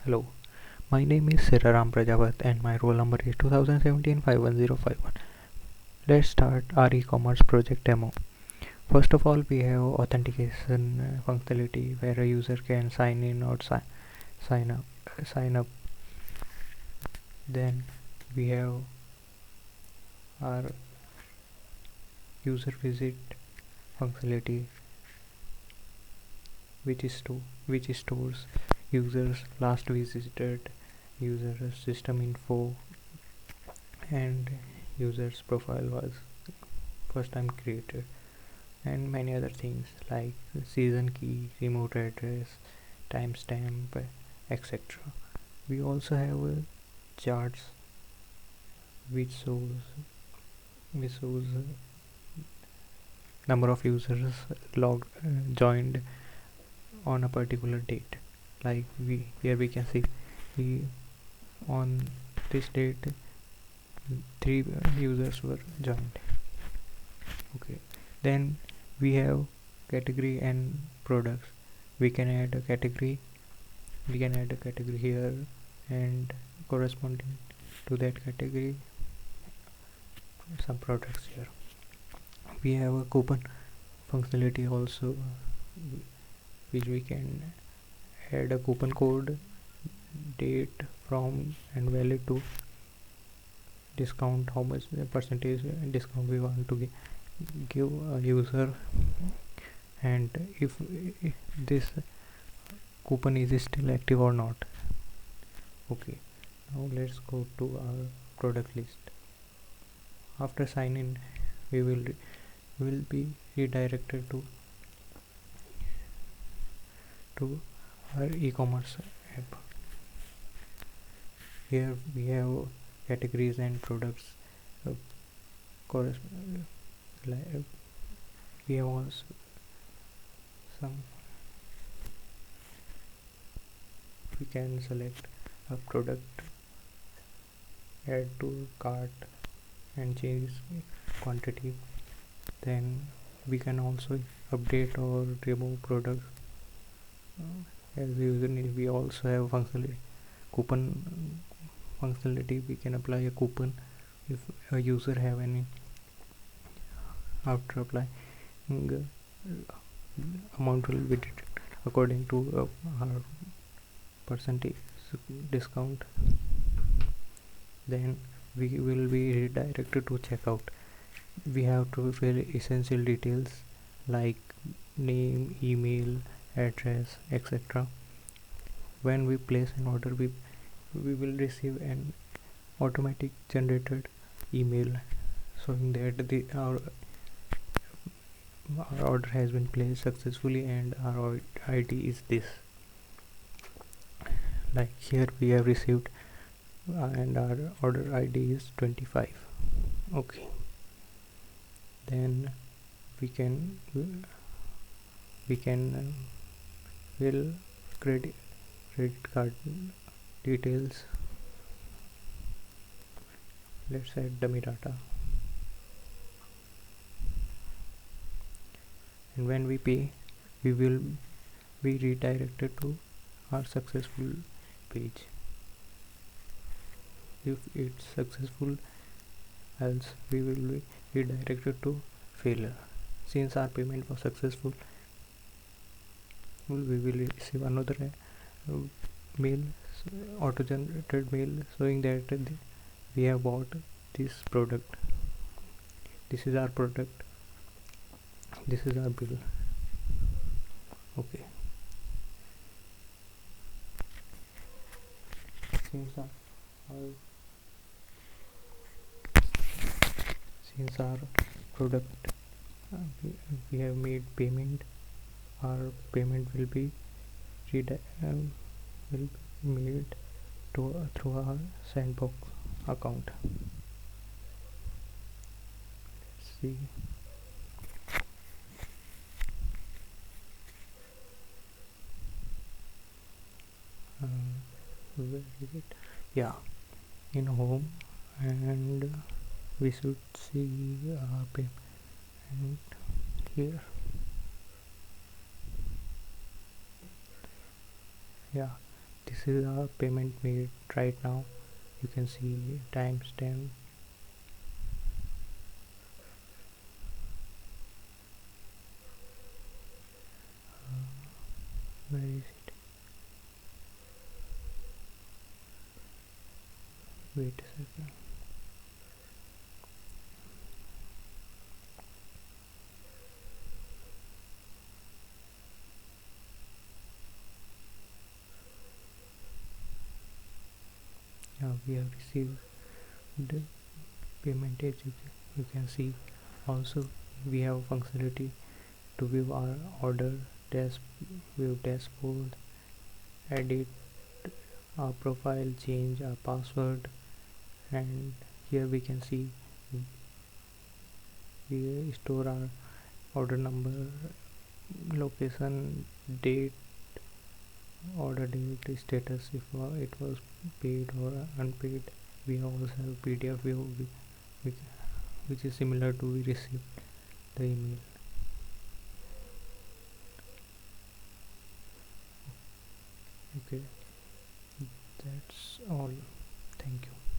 Hello, my name is Sheraram Prajapat and my roll number is 2017-51051. Let's start our e-commerce project demo. First of all, we have authentication functionality where a user can sign in or sign up. Then we have our user visit functionality which stores users last visited, user system info, and user's profile was first time created, and many other things like season key, remote address, timestamp, etc. We also have charts which shows number of users logged joined on a particular date. Like we can see we on this date three users were joined. Okay, then we have category and products. We can add a category here, and corresponding to that category some products here. We have a coupon functionality also, which we can add a coupon code, date, from, and valid to discount, how much percentage discount we want to give a user, and if this coupon is still active or not. Okay, now let's go to our product list. After sign in, we will be redirected to our e-commerce app. Here we have categories and products. uh, we have also some. We can select a product, add to cart, and change quantity. Then we can also update or remove products as a user need. We also have functionality coupon functionality. We can apply a coupon if a user have any. After applying, amount will be deducted according to our percentage discount. Then we will be redirected to checkout. We have to fill essential details like name, email, address, etc. When we place an order, we will receive an automatic generated email showing that our order has been placed successfully and our ID is this. Like here we have received and our order ID is 25. Okay, then we can fill credit card details. Let's add dummy data, and when we pay, we will be redirected to our successful page. If it's successful, else we will be redirected to failure. Since our payment was successful, we will receive another mail, auto-generated mail showing that we have bought this product. This is our product. This is our bill. Okay. Since our product we have made payment, our payment will be made through our sandbox account. Let's see. Where is it? Yeah, in home, and we should see our payment here. Yeah, This is our payment made right now. You can see timestamp. Where is it? Wait a second. Now we have received the payment as you can see. Also, we have functionality to view our order, view dashboard, edit our profile, change our password, and here we can see we store our order number, location, date, order date, status, if it was paid or unpaid. We also have PDF view which, which is similar to we received the email. Okay, that's all. Thank you.